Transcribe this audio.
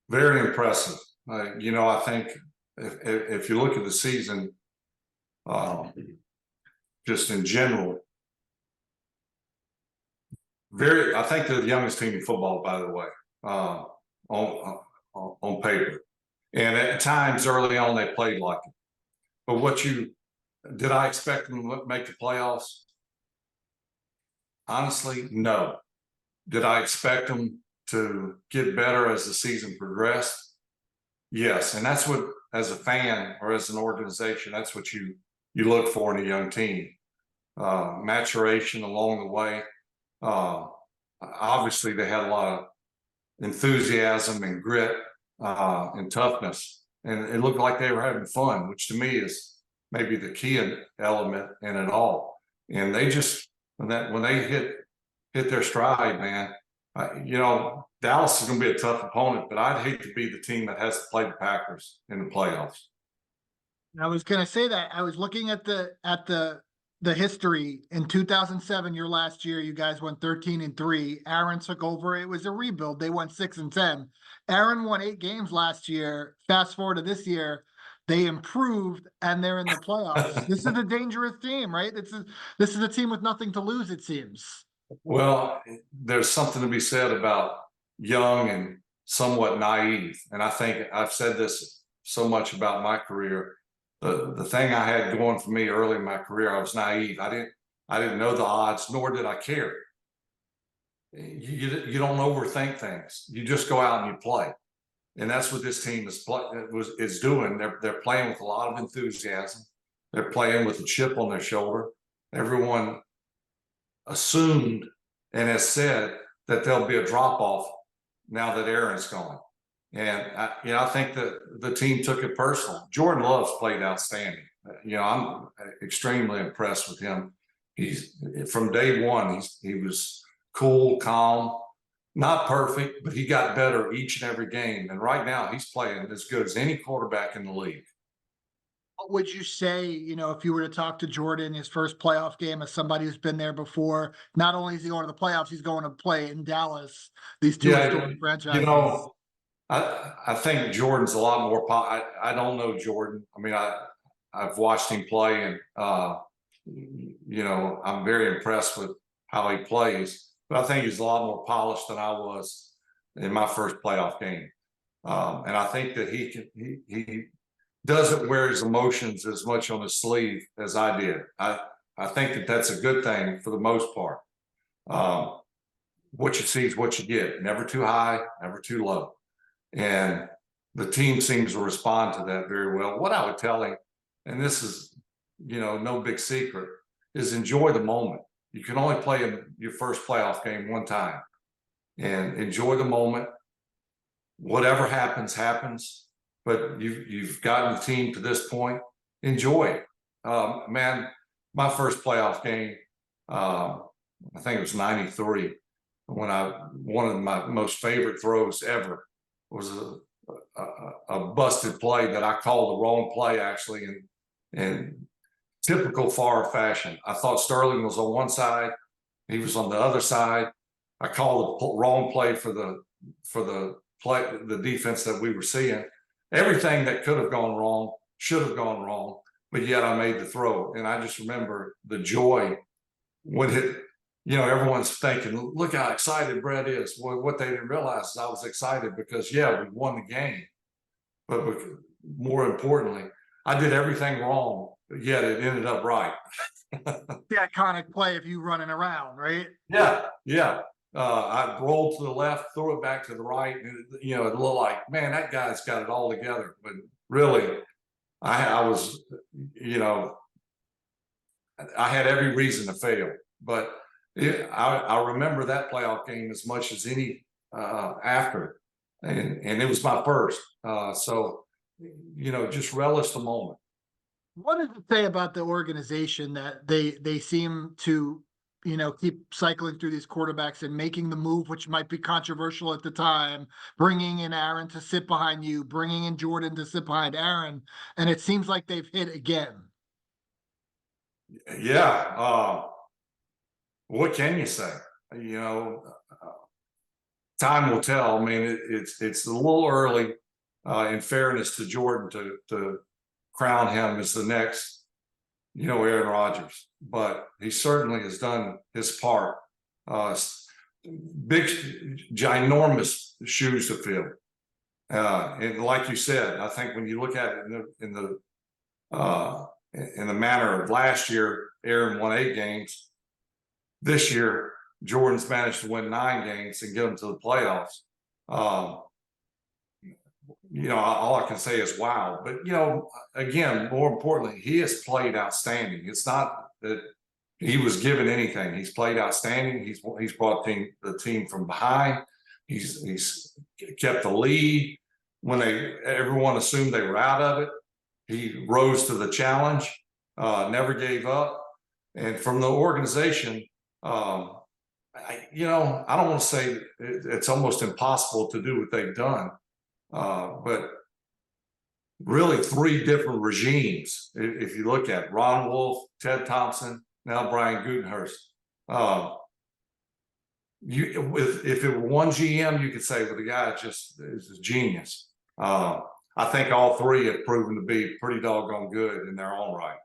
Very impressive. I think if you look at the season, um, just in general, I think they're the youngest team in football, by the way, on paper. And at times early on, they played like it. But did I expect them to make the playoffs? Honestly, no. Did I expect them to get better as the season progressed? Yes. And that's what, as a fan or as an organization, that's what you look for in a young team. Maturation along the way. Obviously, they had a lot of enthusiasm and grit and toughness, and it looked like they were having fun, which to me is maybe the key element in it all. And they just when they hit their stride, man. Dallas is going to be a tough opponent, but I'd hate to be the team that has to play the Packers in the playoffs. I was going to say that. I was looking at the history in 2007, your last year. You guys went 13-3. Aaron took over. It was a rebuild. They went 6-10. Aaron won 8 games last year. Fast forward to this year, they improved and they're in the playoffs. This is a dangerous team, right? This is a team with nothing to lose, it seems. Well, there's something to be said about young and somewhat naive. And I think I've said this so much about my career. The thing I had going for me early in my career, I was naive. I didn't know the odds, nor did I care. You don't overthink things. You just go out and you play. And that's what this team is doing. They're playing with a lot of enthusiasm. They're playing with a chip on their shoulder. Everyone assumed and has said that there'll be a drop-off now that Aaron's gone. And I think that the team took it personal. Jordan Love's played outstanding. I'm extremely impressed with him. He's from day one, he was cool, calm, not perfect, but he got better each and every game. And right now he's playing as good as any quarterback in the league. What would you say, if you were to talk to Jordan, his first playoff game, as somebody who's been there before? Not only is he going to the playoffs, he's going to play in Dallas, these two historic franchises. I think Jordan's a lot more. I don't know Jordan. I mean, I've watched him play, and I'm very impressed with how he plays. But I think he's a lot more polished than I was in my first playoff game. And I think that he doesn't wear his emotions as much on his sleeve as I did. I think that that's a good thing for the most part. What you see is what you get. Never too high, never too low. And the team seems to respond to that very well. What I would tell him, and this is, no big secret, is enjoy the moment. You can only play in your first playoff game one time, and enjoy the moment. Whatever happens, happens. But you've gotten the team to this point. Enjoy it. Man, my first playoff game, I think it was '93, when one of my most favorite throws ever was a busted play that I called the wrong play, actually, in typical Favre fashion. I thought Sterling was on one side, he was on the other side. I called the wrong play for the defense that we were seeing. Everything that could have gone wrong should have gone wrong, but yet I made the throw. And I just remember the joy when everyone's thinking, look how excited Brett is. Well, what they didn't realize is I was excited because, we won the game. But more importantly, I did everything wrong, but yet it ended up right. The iconic play of you running around, right? Yeah. I rolled to the left, threw it back to the right. And, it looked like, man, that guy's got it all together. But really, I was, I had every reason to fail. But I remember that playoff game as much as any after, and it was my first. So, just relish the moment. What does it say about the organization that they seem to, keep cycling through these quarterbacks and making the move, which might be controversial at the time, bringing in Aaron to sit behind you, bringing in Jordan to sit behind Aaron, and it seems like they've hit again. Yeah. What can you say? time will tell. I mean, it's a little early, in fairness to Jordan, to crown him as the next, Aaron Rodgers, but he certainly has done his part. Big, ginormous shoes to fill. And like you said, I think when you look at it in the manner of last year, Aaron won 8 games. This year, Jordan's managed to win 9 games and get them to the playoffs. All I can say is wow. But again, more importantly, he has played outstanding. It's not that he was given anything. He's played outstanding. He's brought the team from behind. He's kept the lead when everyone assumed they were out of it. He rose to the challenge, never gave up. And from the organization, I don't want to say it's almost impossible to do what they've done, but really 3 different regimes. If you look at Ron Wolf, Ted Thompson, now Brian Gutenhurst. If it were one GM, you could say, well, the guy just is a genius. I think all 3 have proven to be pretty doggone good in their own right.